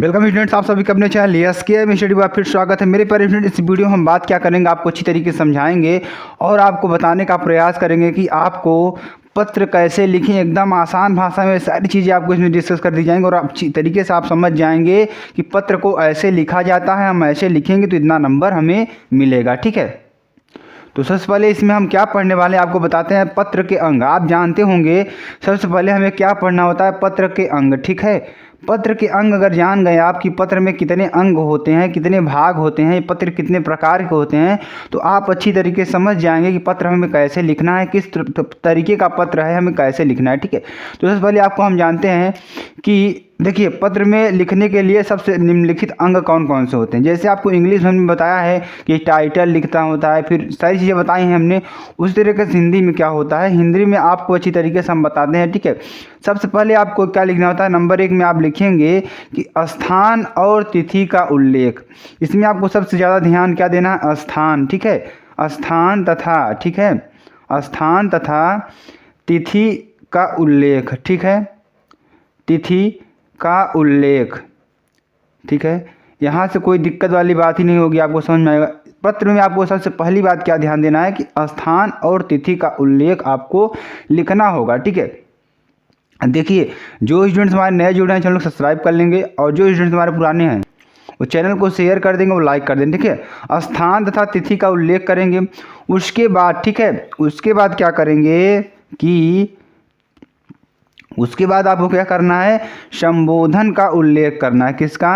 Welcome students, आप सभी का अपने चैनल एसके में स्टडी में फिर स्वागत है। मेरे प्यारे स्टूडेंट, इस वीडियो में हम बात क्या करेंगे, आपको अच्छी तरीके से समझाएंगे और आपको बताने का प्रयास करेंगे कि आपको पत्र कैसे लिखें। एकदम आसान भाषा में सारी चीज़ें आपको इसमें डिस्कस कर दी जाएंगी और अच्छी तरीके से आप समझ जाएंगे कि पत्र को ऐसे लिखा जाता है, हम ऐसे लिखेंगे तो इतना नंबर हमें मिलेगा। ठीक है, तो सबसे पहले इसमें हम क्या पढ़ने वाले हैं आपको बताते हैं। पत्र के अंग आप जानते होंगे, सबसे पहले हमें क्या पढ़ना होता है, पत्र के अंग। ठीक है, पत्र के अंग अगर जान गए आप कि पत्र में कितने अंग होते हैं, कितने भाग होते हैं, पत्र कितने प्रकार के होते हैं, तो आप अच्छी तरीके से समझ जाएंगे कि पत्र हमें कैसे लिखना है, किस तरीके का पत्र है, हमें कैसे लिखना है। ठीक है, तो सबसे पहले आपको हम जानते हैं कि देखिए, पत्र में लिखने के लिए सबसे निम्नलिखित अंग कौन कौन से होते हैं। जैसे आपको इंग्लिश में हमने बताया है कि टाइटल लिखता होता है, फिर सारी चीज़ें बताई हैं हमने, उस तरीके से हिंदी में क्या होता है, हिंदी में आपको अच्छी तरीके से हम बताते हैं। ठीक है, सबसे पहले आपको क्या लिखना होता है, नंबर 1 में आप लिखेंगे कि स्थान और तिथि का उल्लेख। इसमें आपको सबसे ज़्यादा ध्यान क्या देना है, स्थान। ठीक है, स्थान तथा, ठीक है, स्थान तथा तिथि का उल्लेख। ठीक है, तिथि का उल्लेख। ठीक है, यहाँ से कोई दिक्कत वाली बात ही नहीं होगी, आपको समझ में आएगा। पत्र में आपको सबसे पहली बात क्या ध्यान देना है कि स्थान और तिथि का उल्लेख आपको लिखना होगा। ठीक है, देखिए, जो स्टूडेंट्स हमारे नए जुड़े हैं चैनल को सब्सक्राइब कर लेंगे और जो स्टूडेंट्स हमारे पुराने हैं वो चैनल को शेयर कर देंगे, वो लाइक कर देंगे। ठीक है, स्थान तथा तिथि का उल्लेख करेंगे। उसके बाद, ठीक है, उसके बाद क्या करेंगे कि उसके बाद आपको क्या करना है, संबोधन का उल्लेख करना है। किसका,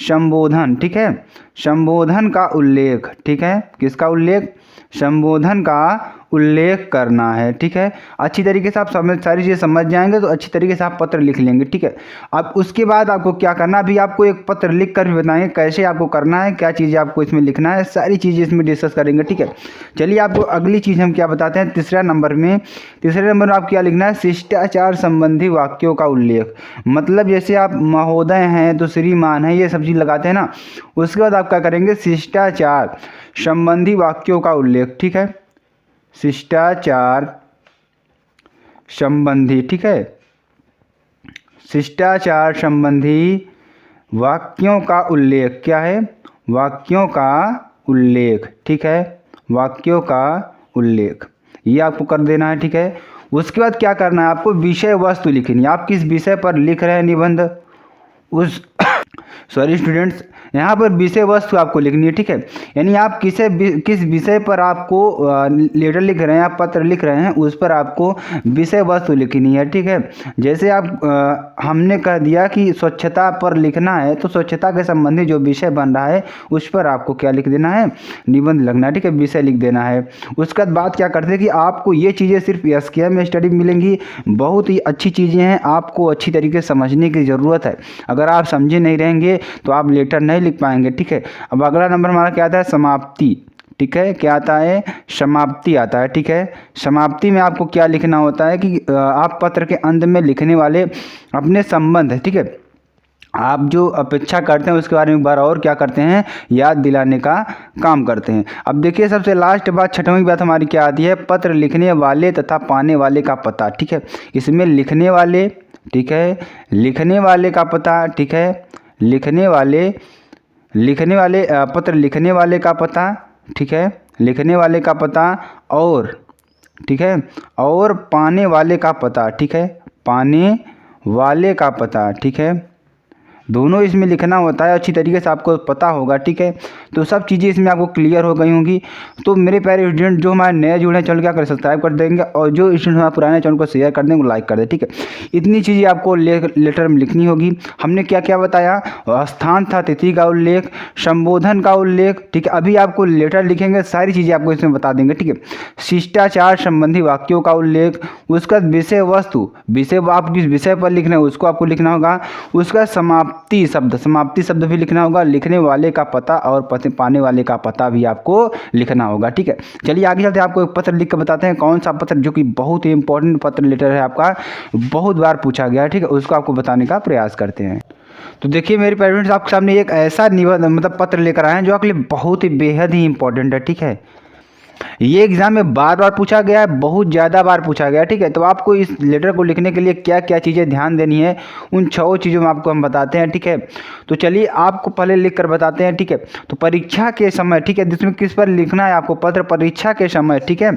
संबोधन। ठीक है, संबोधन का उल्लेख। ठीक है, किसका उल्लेख, संबोधन का उल्लेख करना है। ठीक है, अच्छी तरीके से आप सारी चीज़ें समझ जाएंगे तो अच्छी तरीके से आप पत्र लिख लेंगे। ठीक है, अब उसके बाद आपको क्या करना, अभी आपको एक पत्र लिख कर भी बताएंगे कैसे आपको करना है, क्या चीज़ें आपको इसमें लिखना है, सारी चीज़ें इसमें डिस्कस करेंगे। ठीक है, चलिए आपको अगली चीज़ हम क्या बताते हैं, तीसरे नंबर में आप क्या लिखना है, शिष्टाचार संबंधी वाक्यों का उल्लेख। मतलब जैसे आप महोदय हैं तो श्रीमान है, ये सब चीज़ लगाते हैं ना, उसके बाद आप क्या करेंगे, शिष्टाचार संबंधी वाक्यों का उल्लेख। ठीक है, शिष्टाचार संबंधी, ठीक है, शिष्टाचार संबंधी वाक्यों का उल्लेख। क्या है, वाक्यों का उल्लेख। ठीक है, वाक्यों का उल्लेख ये आपको कर देना है। ठीक है, उसके बाद क्या करना है, आपको विषय वस्तु लिखनी है। आप किस विषय पर लिख रहे हैं निबंध, उस सॉरी स्टूडेंट्स, यहाँ पर विषय वस्तु आपको लिखनी है। ठीक है, यानी आप किस विषय पर आपको लेटर लिख रहे हैं, आप पत्र लिख रहे हैं, उस पर आपको विषय वस्तु लिखनी है। ठीक है, जैसे आप हमने कह दिया कि स्वच्छता पर लिखना है, तो स्वच्छता के संबंधी जो विषय बन रहा है उस पर आपको क्या लिख देना है, निबंध लिखना है। ठीक है, विषय लिख देना है। उसके बाद बात क्या करते हैं कि आपको ये चीज़ें सिर्फ एसके में स्टडी मिलेंगी, बहुत ही अच्छी चीज़ें हैं, आपको अच्छी तरीके से समझने की ज़रूरत है। अगर आप समझे नहीं रहेंगे तो आप लेटर नहीं लिख पाएंगे। ठीक है, अब अगला नंबर हमारा क्या आता है, समाप्ति। ठीक है, क्या आता है, समाप्ति आता है। ठीक है, समाप्ति में आपको क्या लिखना होता है कि आप पत्र के अंत में लिखने वाले अपने संबंध, ठीक है, आप जो अपेक्षा करते हैं उसके बारे में एक बार और क्या करते हैं, याद दिलाने का काम करते हैं। अब देखिए, सबसे लास्ट बात, छठवीं बात हमारी क्या आती है, पत्र लिखने वाले तथा पाने वाले का पता। ठीक है, इसमें लिखने वाले, ठीक है, लिखने वाले का पता। ठीक है, लिखने वाले पत्र लिखने वाले का पता। ठीक है, लिखने वाले का पता और, ठीक है, और पाने वाले का पता। ठीक है, पाने वाले का पता। ठीक है, दोनों इसमें लिखना होता है, अच्छी तरीके से आपको पता होगा। ठीक है, तो सब चीज़ें इसमें आपको क्लियर हो गई होंगी। तो मेरे प्यारे स्टूडेंट, जो हमारे नए जुड़े हैं चैनल क्या करें, सब्सक्राइब कर देंगे और जो स्टूडेंट हमारे पुराने चैनल को शेयर कर देंगे, लाइक कर दें। ठीक है, इतनी चीज़ें आपको लेटर में लिखनी होगी। हमने क्या क्या बताया, स्थान था, तिथि का उल्लेख, संबोधन का उल्लेख। ठीक है, अभी आपको लेटर लिखेंगे, सारी चीज़ें आपको इसमें बता देंगे। ठीक है, शिष्टाचार संबंधी वाक्यों का उल्लेख, उसका विषय वस्तु, विषय आप किस विषय पर लिख रहे हैं उसको आपको लिखना होगा। उसका समाप्ति शब्द भी लिखना होगा, लिखने वाले का पता और पाने वाले का पता भी आपको लिखना होगा। ठीक है, चलिए आगे चलते हैं, आपको एक पत्र लिख कर बताते हैं, कौन सा पत्र, जो कि बहुत ही इंपॉर्टेंट पत्र लेटर है आपका, बहुत बार पूछा गया है। ठीक है, उसको आपको बताने का प्रयास करते हैं। तो देखिए मेरे पेरेंट्स, आपके सामने एक ऐसा निबंध मतलब पत्र लेकर आए हैं जो आपके लिए बहुत ही बेहद ही इंपॉर्टेंट है। ठीक है, ये एग्जाम में बार बार पूछा गया है, बहुत ज़्यादा बार पूछा गया है, ठीक है। तो आपको इस लेटर को लिखने के लिए क्या क्या चीज़ें ध्यान देनी है, उन 6 चीज़ों में आपको हम बताते हैं, ठीक है। तो चलिए आपको पहले लिख कर बताते हैं, ठीक है। तो परीक्षा के समय, ठीक है, जिसमें किस पर लिखना है आपको, पत्र परीक्षा के समय, ठीक है,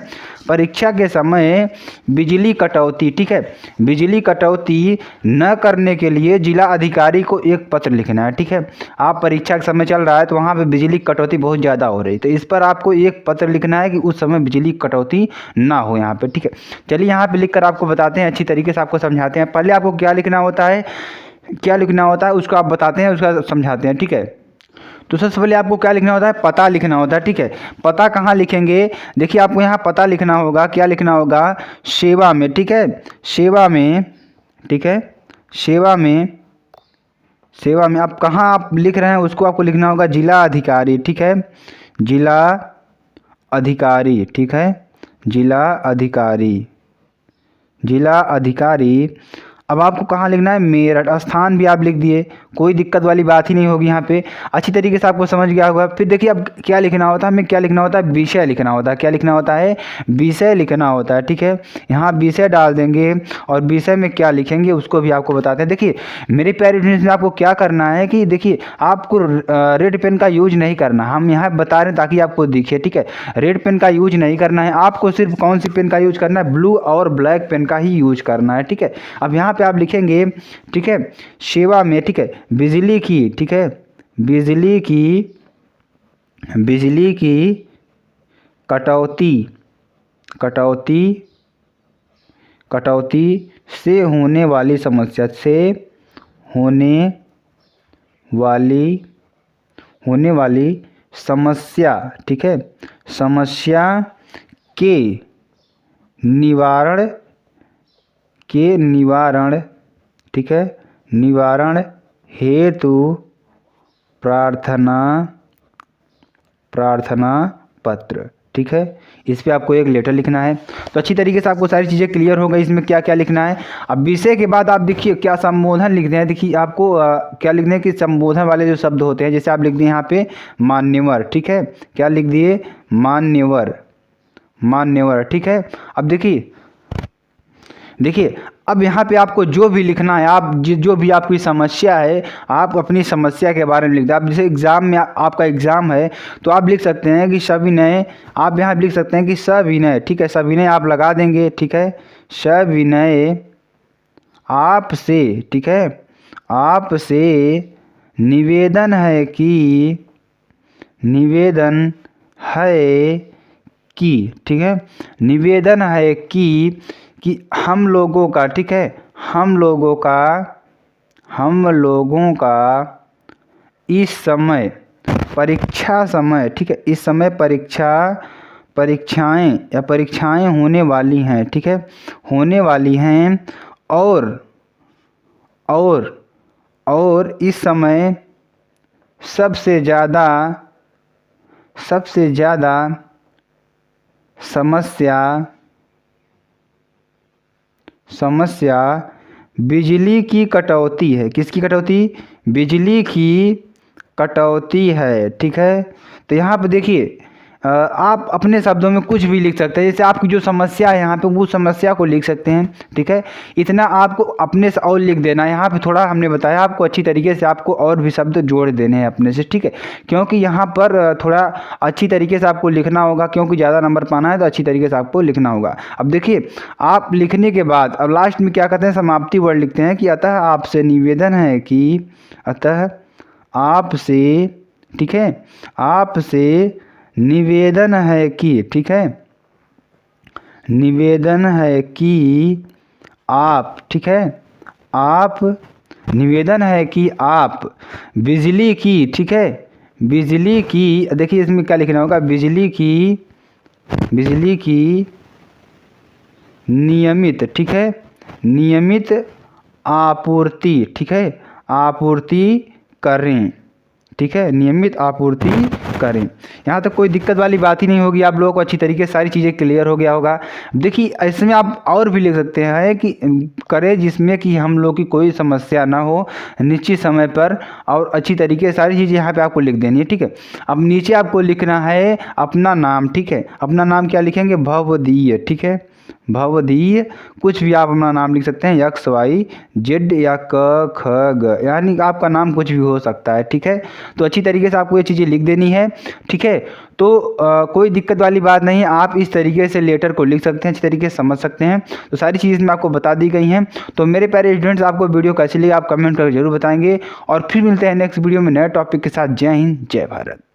परीक्षा के समय बिजली कटौती, ठीक है, बिजली कटौती न करने के लिए जिला अधिकारी को एक पत्र लिखना है, ठीक है। आप परीक्षा का समय चल रहा है तो वहाँ पे बिजली कटौती बहुत ज़्यादा हो रही है, तो इस पर आपको एक पत्र लिखना है कि उस समय बिजली कटौती ना हो यहाँ पे, ठीक है। चलिए यहाँ पे लिखकर आपको बताते हैं, अच्छी तरीके से आपको समझाते हैं। पहले आपको क्या लिखना होता है, क्या लिखना होता है उसको आप बताते हैं, उसका समझाते हैं, ठीक है। तो सबसे पहले आपको क्या लिखना होता है, पता लिखना होता है, ठीक है। पता कहाँ लिखेंगे, देखिए आपको यहाँ पता लिखना होगा, क्या लिखना होगा, सेवा में, ठीक है, सेवा में, ठीक है, सेवा में, सेवा में आप कहाँ आप लिख रहे हैं उसको आपको लिखना होगा जिला अधिकारी, ठीक है, जिला अधिकारी, ठीक है, जिला अधिकारी, जिला अधिकारी। अब आपको कहाँ लिखना है, मेरठ, स्थान भी आप लिख दिए, कोई दिक्कत वाली बात ही नहीं होगी यहाँ पे, अच्छी तरीके से आपको समझ गया होगा। फिर देखिए अब क्या लिखना होता है, हमें क्या लिखना होता है, विषय लिखना होता है, क्या लिखना होता है, विषय लिखना होता है, ठीक है। यहाँ विषय डाल देंगे और विषय में क्या लिखेंगे उसको भी आपको बताते हैं। देखिए मेरे प्यारे स्टूडेंट्स में आपको क्या करना है कि देखिए आपको रेड पेन का यूज नहीं करना, हम यहाँ बता रहे हैं ताकि आपको दिखे, ठीक है। रेड पेन का यूज नहीं करना है, आपको सिर्फ कौन सी पेन का यूज करना है, ब्लू और ब्लैक पेन का ही यूज करना है, ठीक है। अब यहाँ पे आप लिखेंगे, ठीक है, सेवा में, ठीक है, बिजली की, ठीक है, बिजली की, बिजली की कटौती, कटौती, कटौती से होने वाली समस्या, से होने वाली, होने वाली समस्या, ठीक है, समस्या के निवारण, के निवारण, ठीक है, निवारण हेतु प्रार्थना, प्रार्थना पत्र, ठीक है। इस पे आपको एक लेटर लिखना है। तो अच्छी तरीके से आपको सारी चीज़ें क्लियर हो गई, इसमें क्या क्या लिखना है। अब विषय के बाद आप देखिए क्या संबोधन लिखते हैं, देखिए आपको क्या लिखना है कि संबोधन वाले जो शब्द होते हैं, जैसे आप लिख दिए यहाँ पे मान्यवर, ठीक है, क्या लिख दिए, मान्यवर, मान्यवर, ठीक है। अब देखिए, देखिए अब यहाँ पे आपको जो भी लिखना है, आप जो भी आपकी समस्या है, आप अपनी समस्या के बारे में लिख दें। आप जैसे एग्ज़ाम में आपका एग्ज़ाम है तो आप लिख सकते हैं कि सविनय, आप यहाँ लिख सकते हैं कि सविनय, ठीक है, सविनय आप लगा देंगे, ठीक है, सविनय आपसे, ठीक है, आपसे निवेदन है कि, निवेदन है कि, ठीक है, निवेदन है कि हम लोगों का, ठीक है, हम लोगों का, हम लोगों का इस समय परीक्षा समय, ठीक है, इस समय परीक्षाएं या परीक्षाएं होने वाली हैं, ठीक है, होने वाली हैं, और इस समय सबसे ज़्यादा समस्या बिजली की कटौती है। किसकी कटौती, बिजली की कटौती है, ठीक है। तो यहाँ पे देखिए आप अपने शब्दों में कुछ भी लिख सकते हैं, जैसे आपकी जो समस्या है यहाँ पे वो समस्या को लिख सकते हैं, ठीक है। इतना आपको अपने से और लिख देना है। यहाँ पे थोड़ा हमने बताया आपको अच्छी तरीके से आपको और भी शब्द जोड़ देने हैं अपने से, ठीक है, क्योंकि यहाँ पर थोड़ा अच्छी तरीके से आपको लिखना होगा, क्योंकि ज़्यादा नंबर पाना है तो अच्छी तरीके से आपको लिखना होगा। अब देखिए आप लिखने के बाद अब लास्ट में क्या कहते हैं, समाप्ति वर्ड लिखते हैं कि अतः आपसे निवेदन है कि, अतः आपसे, ठीक है, आपसे निवेदन है कि, ठीक है, निवेदन है कि आप, ठीक है, आप, निवेदन है कि आप बिजली की, ठीक है, बिजली की, देखिए इसमें क्या लिखना होगा, बिजली की, बिजली की नियमित, ठीक है, नियमित आपूर्ति, ठीक है, आपूर्ति करें, ठीक है, नियमित आपूर्ति करें। यहाँ तक कोई दिक्कत वाली बात ही नहीं होगी, आप लोगों को अच्छी तरीके से सारी चीज़ें क्लियर हो गया होगा। देखिए इसमें आप और भी लिख सकते हैं कि करें जिसमें कि हम लोग की कोई समस्या ना हो, निश्चित समय पर, और अच्छी तरीके से सारी चीज़ें यहाँ पे आपको लिख देनी है, ठीक है। अब नीचे आपको लिखना है अपना नाम, ठीक है। अपना नाम क्या लिखेंगे? भवदीय, ठीक है, भवदीय। कुछ भी आप अपना नाम लिख सकते हैं, एक्स वाई जेड या क ख ग, यानी आपका नाम कुछ भी हो सकता है, ठीक है। तो अच्छी तरीके से आपको ये चीज़ें लिख देनी है, ठीक है। तो कोई दिक्कत वाली बात नहीं है, आप इस तरीके से लेटर को लिख सकते हैं, अच्छी तरीके से समझ सकते हैं। तो सारी चीज़ें मैं आपको बता दी गई हैं। तो मेरे प्यारे स्टूडेंट्स, आपको वीडियो कैसी लगी आप कमेंट करके जरूर बताएंगे, और फिर मिलते हैं नेक्स्ट वीडियो में नए टॉपिक के साथ। जय हिंद, जय भारत।